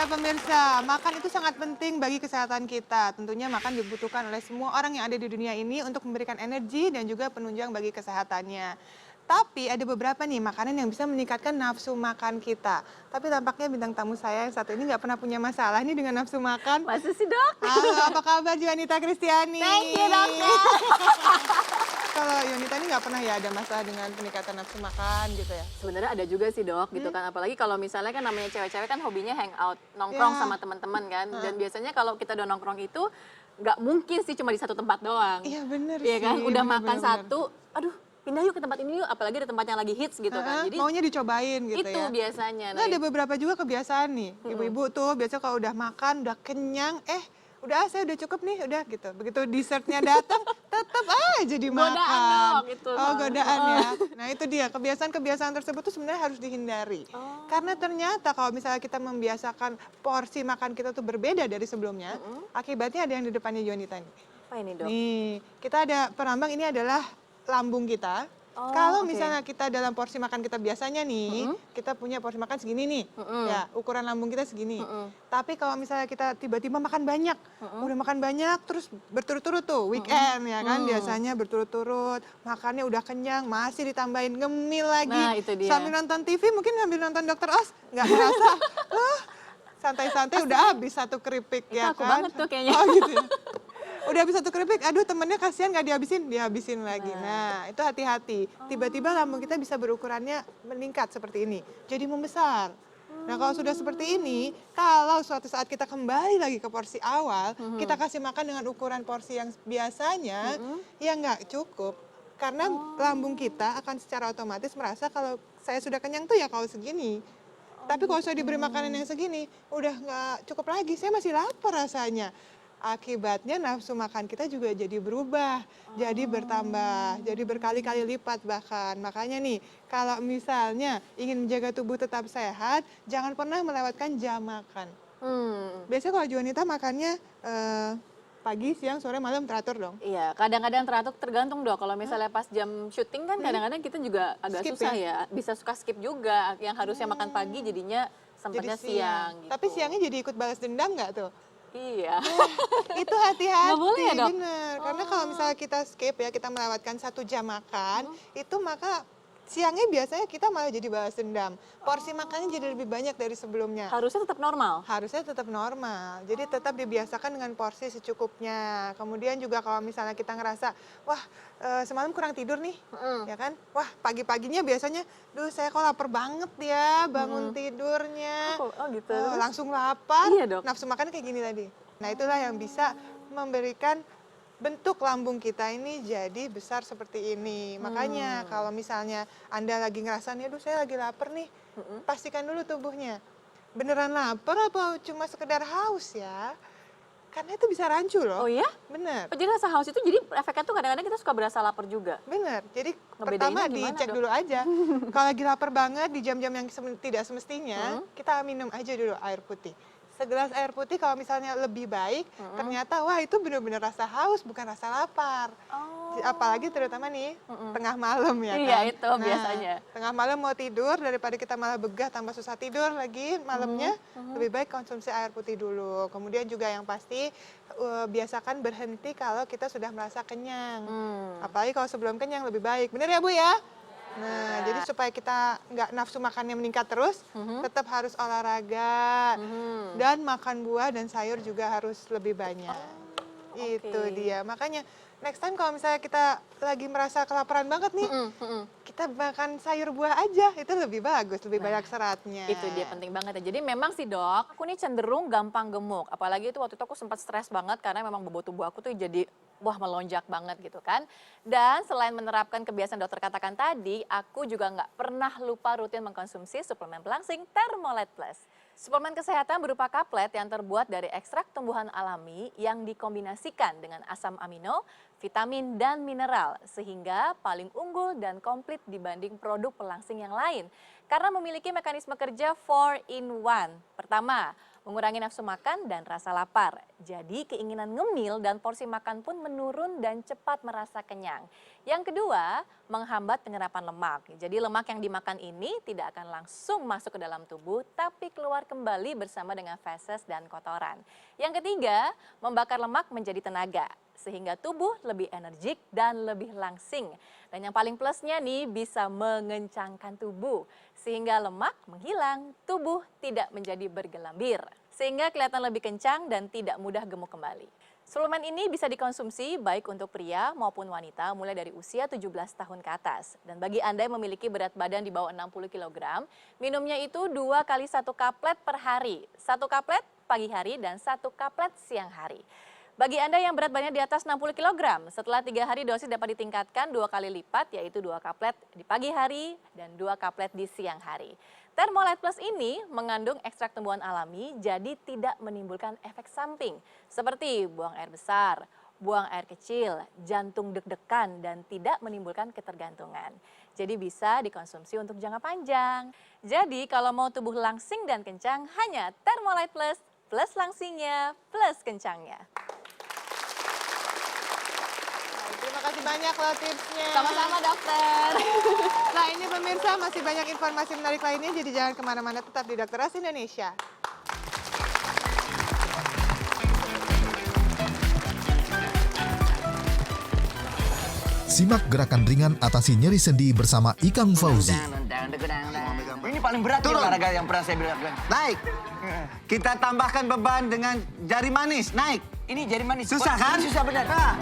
Ya pemirsa, makan itu sangat penting bagi kesehatan kita. Tentunya makan dibutuhkan oleh semua orang yang ada di dunia ini untuk memberikan energi dan juga penunjang bagi kesehatannya. Tapi ada beberapa nih makanan yang bisa meningkatkan nafsu makan kita. Tapi tampaknya bintang tamu saya yang satu ini nggak pernah punya masalah nih dengan nafsu makan. Masa sih, Dok? Halo, apa kabar Juanita Kristiani? Thank you, dokter. Kalau Yunita ini nggak pernah ya ada masalah dengan peningkatan nafsu makan gitu ya? Sebenarnya ada juga sih, Dok, gitu kan. Apalagi kalau misalnya kan namanya cewek-cewek kan hobinya hangout, nongkrong Ya. sama teman-teman kan. Dan biasanya kalau kita udah nongkrong itu nggak mungkin sih cuma di satu tempat doang. Iya bener Iya sih. kan, udah bener, makan bener, satu, aduh pindah yuk ke tempat ini yuk, apalagi ada tempat yang lagi hits gitu kan. Jadi maunya dicobain gitu itu ya. biasanya. Nah, ada beberapa juga kebiasaan nih. Ibu-ibu tuh biasa kalau udah makan, udah kenyang, udah saya udah cukup nih, udah gitu. Begitu dessertnya datang, tetap aja dimakan. Godaan, Dok, itu. Oh, godaan ya. Nah, itu dia. Kebiasaan-kebiasaan tersebut tuh sebenarnya harus dihindari. Karena ternyata kalau misalnya kita membiasakan porsi makan kita tuh berbeda dari sebelumnya, akibatnya ada yang di depannya Jonita nih. apa ini, Dok? Nih, kita ada penambang, ini adalah lambung kita. Oh, Kalau oke. misalnya kita dalam porsi makan kita biasanya nih, kita punya porsi makan segini nih, ya ukuran lambung kita segini. Tapi kalau misalnya kita tiba-tiba makan banyak, udah makan banyak terus berturut-turut tuh weekend ya kan, biasanya berturut-turut, makannya udah kenyang, masih ditambahin ngemil lagi. Nah, itu dia. Sambil nonton TV, mungkin sambil nonton Dokter Os, nggak ngerasa, santai-santai udah habis satu keripik Itu ya aku kan. banget tuh kayaknya. Oh gitu ya. Udah habis satu keripik, aduh temennya kasihan nggak dihabisin lagi. Nah, itu hati-hati. Tiba-tiba lambung kita bisa berukurannya meningkat seperti ini, jadi membesar. Nah, kalau sudah seperti ini, kalau suatu saat kita kembali lagi ke porsi awal, kita kasih makan dengan ukuran porsi yang biasanya, ya nggak cukup. Karena lambung kita akan secara otomatis merasa kalau saya sudah kenyang tuh ya kalau segini. Tapi kalau saya diberi makanan yang segini, udah nggak cukup lagi, saya masih lapar rasanya. Akibatnya nafsu makan kita juga jadi berubah, jadi bertambah, jadi berkali-kali lipat bahkan. Makanya nih, kalau misalnya ingin menjaga tubuh tetap sehat, jangan pernah melewatkan jam makan. Biasanya kalau Juanita makannya pagi, siang, sore, malam teratur dong? Iya, kadang-kadang teratur tergantung, Dok. Kalau misalnya pas jam syuting kan kadang-kadang kita juga agak Skip susah ya. Bisa suka skip juga. Yang harusnya makan pagi jadinya Jadi sempatnya siang gitu. Tapi siangnya jadi ikut balas dendam nggak tuh? Iya. Itu hati-hati, Nggak boleh ya, Dok? bener. Karena kalau misalnya kita skip ya, kita melewatkan 1 jam makan, itu maka siangnya biasanya kita malah jadi balas dendam. Porsi makannya jadi lebih banyak dari sebelumnya. Harusnya tetap normal. Harusnya tetap normal, jadi tetap dibiasakan dengan porsi secukupnya. Kemudian juga kalau misalnya kita ngerasa, wah semalam kurang tidur nih, ya kan? Wah pagi-paginya biasanya, duh saya kok lapar banget ya bangun tidurnya. Oh gitu. Langsung lapar, Iya, Dok. nafsu makan kayak gini tadi. Nah itulah yang bisa memberikan bentuk lambung kita ini jadi besar seperti ini. Makanya kalau misalnya Anda lagi ngerasa nih, aduh saya lagi lapar nih, pastikan dulu tubuhnya. Beneran lapar apa cuma sekedar haus ya? Karena itu bisa rancu loh. Oh ya? Bener, Oh, jadi rasa haus itu jadi efeknya tuh kadang-kadang kita suka berasa lapar juga. bener. Jadi Ngebedainnya pertama gimana, dicek Dok? dulu aja. Kalau lagi lapar banget di jam-jam yang tidak semestinya, kita minum aja dulu air putih. Segelas air putih kalau misalnya lebih baik, ternyata wah itu bener-bener rasa haus bukan rasa lapar. Apalagi terutama nih tengah malam ya kan. Iya, itu biasanya. Tengah malam mau tidur daripada kita malah begah tambah susah tidur lagi malamnya, lebih baik konsumsi air putih dulu. Kemudian juga yang pasti biasakan berhenti kalau kita sudah merasa kenyang. Apalagi kalau sebelum kenyang lebih baik. Bener ya Bu ya? Nah, jadi supaya kita nggak nafsu makannya meningkat terus, tetap harus olahraga dan makan buah dan sayur juga harus lebih banyak. Itu dia. Makanya next time kalau misalnya kita lagi merasa kelaparan banget nih, kita makan sayur buah aja, itu lebih bagus, lebih banyak seratnya. Itu dia penting banget ya. Jadi memang sih, Dok, aku nih cenderung gampang gemuk. Apalagi itu waktu itu aku sempat stres banget karena memang bobot tubuh aku tuh jadi wah melonjak banget gitu kan. Dan selain menerapkan kebiasaan dokter katakan tadi, aku juga nggak pernah lupa rutin mengkonsumsi suplemen pelangsing Thermolet Plus. Suplemen kesehatan berupa kaplet yang terbuat dari ekstrak tumbuhan alami yang dikombinasikan dengan asam amino, vitamin, dan mineral, sehingga paling unggul dan komplit dibanding produk pelangsing yang lain. Karena memiliki mekanisme kerja 4-in-1. Pertama, mengurangi nafsu makan dan rasa lapar. Jadi keinginan ngemil dan porsi makan pun menurun dan cepat merasa kenyang. Yang kedua, menghambat penyerapan lemak. Jadi lemak yang dimakan ini tidak akan langsung masuk ke dalam tubuh, tapi keluar kembali bersama dengan feses dan kotoran. Yang ketiga, membakar lemak menjadi tenaga, sehingga tubuh lebih energik dan lebih langsing. Dan yang paling plusnya nih, bisa mengencangkan tubuh, sehingga lemak menghilang, tubuh tidak menjadi bergelambir, sehingga kelihatan lebih kencang dan tidak mudah gemuk kembali. Suplemen ini bisa dikonsumsi baik untuk pria maupun wanita mulai dari usia 17 tahun ke atas. Dan bagi Anda yang memiliki berat badan di bawah 60 kg, minumnya itu 2 kali 1 kaplet per hari. 1 kaplet pagi hari dan 1 kaplet siang hari. Bagi Anda yang berat badannya di atas 60 kg, setelah 3 hari dosis dapat ditingkatkan 2 kali lipat, yaitu 2 kaplet di pagi hari dan 2 kaplet di siang hari. Thermolite Plus ini mengandung ekstrak tumbuhan alami, jadi tidak menimbulkan efek samping, seperti buang air besar, buang air kecil, jantung deg-degan, dan tidak menimbulkan ketergantungan. Jadi bisa dikonsumsi untuk jangka panjang. Jadi kalau mau tubuh langsing dan kencang, hanya Thermolite Plus, plus langsingnya, plus kencangnya. Terima kasih banyak loh tipsnya. Sama-sama dokter. Nah ini pemirsa masih banyak informasi menarik lainnya, jadi jangan kemana-mana, tetap di Dokter Ras Indonesia. Simak gerakan ringan atasi nyeri sendi bersama Ikang Fauzi. Ini paling berat nih olahraga yang pernah saya bilang. Naik. Kita tambahkan beban dengan jari manis. Naik. Ini jari manis. Susah kan? Susah benar. Ah.